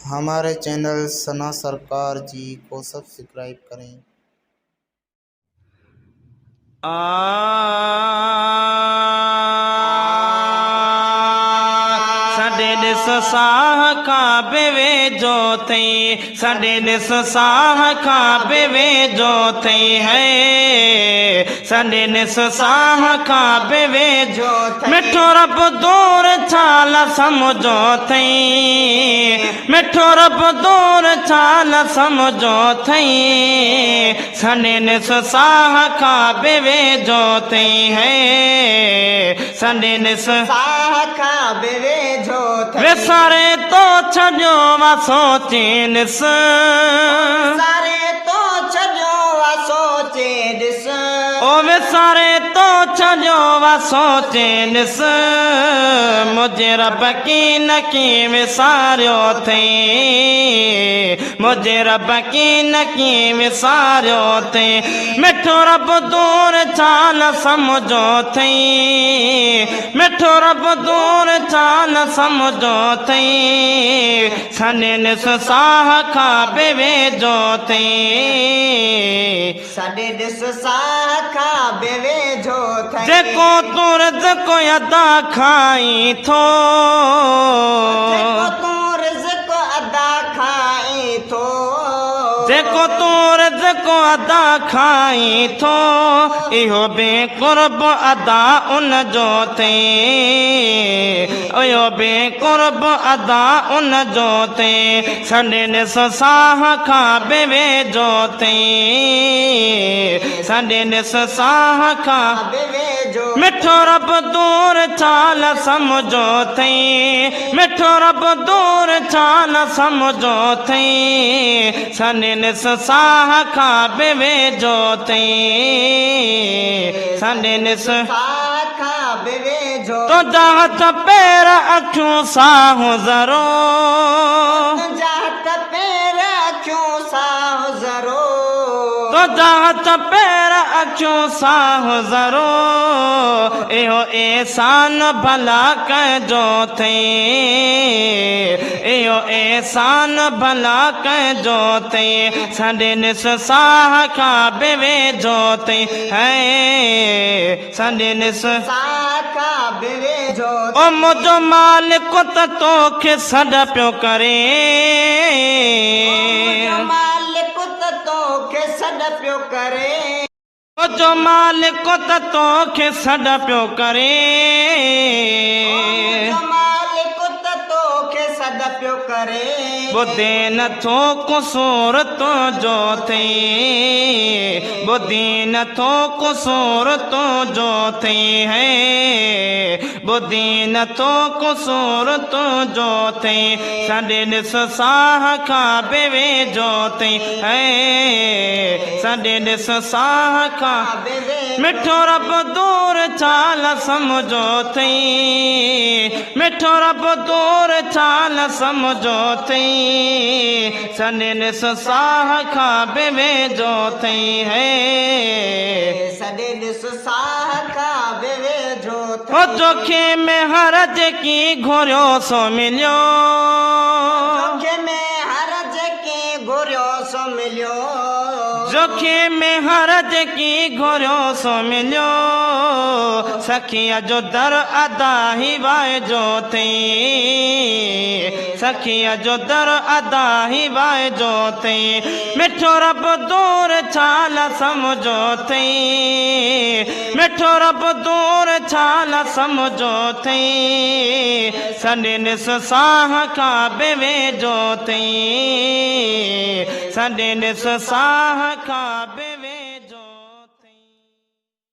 हमारे चैनल सना सरकार जी को सब्सक्राइब करें। साडे दिस साह काबे वे जो थई, साडे दिस साह काबे वे जो थई है, साडे दिस साह काबे वे जो थई। मिठो रब दूर चाल समझो थई, मिठो रब दूर चाल समझो थई, साडे दिस साह काबे वे जो थई है, साडे दिस साह काबे वे जो थई। वे सारे तो छॾियो वा सोचे ॾिस, सारे तो छॾियो वा सोचे ॾिस, ओ वे सारे तो छॾियो वा सोचे ॾिस, मुंहिंजे रब की न की विसारियो थई, मुंहिंजे रब की न की विसारियो थई। मिठो रब दूर चाल समझो थई, मिठो रब दूर चाल समझो थई, साडे दिस साह काबे वे जो थई, साडे दिस साह काबे वे जो थई। जेको तूं रिज़्क़ अदा खाई थो, जेको तूं रिज़्क़ अदा खाई थो, जेको तूं रिज़्क़ अदा खाई थो, इहो बेकुर्ब अदा उन जो थई, इहो बेकुर्ब अदा उन जो थई, साडे दिस साह काबे वे जो थई, साडे दिस साह काबे वे जो। मिठो रब दूर चाल समझो थई, मिठो रब दूर चाल समझो थई, साडे दिस साह काबे वे जो थई, साडे दिस साह काबे वे जो। तो जाहत पैर अखियूं साह ज़रो, जाहत पैर अखियूं साह ज़रो, तो जाहत पैर अखियूं साह ज़रो, इहो एहसान भला कजो थई, इहो एहसान भला कजो थई, साडे दिस साह काबे वे जो थई है, साडे दिस साह काबे वे जो। ओ मुंहिंजो मालिक त तोखे सॾ पियो करे, मालिक त तोखे सॾ पियो करे, मुंहिंजो मालिक त तोखे सॾ पियो करे, मालिक त तोखे सॾ पियो करे, ॿुधे नथो कुसूर तुंहिंजो थई, ॿुधे नथो कुसूर तुंहिंजो थई है, ॿुधे नथो कुसूर तुंहिंजो थई, साडे दिस साह काबे वे जो थई है, साडे दिस साह काबे वे। मिठो रब दूर चाल समझो थई, मिठो रब दूर चाल समझो थई, साडे दिस साह काबे वे जो थई है, साडे दिस साह काबे वे जो थई। ओ जोखे में हरज की घुरियो सो मिलियो, जोखे में हरज की घुरियो सो मिलियो, जोखे में हरज की घुरियो सो मिलियो, सखिया जो दर अदा ही वाए जो थई, सखिया जो दर अदा ही वाए जो थई। मिठो रब दूर चाल समझो थई, मिठो रब दूर चाल समझो थई, साडे दिस साह काबे वे जो थई, साडे दिस साह काबे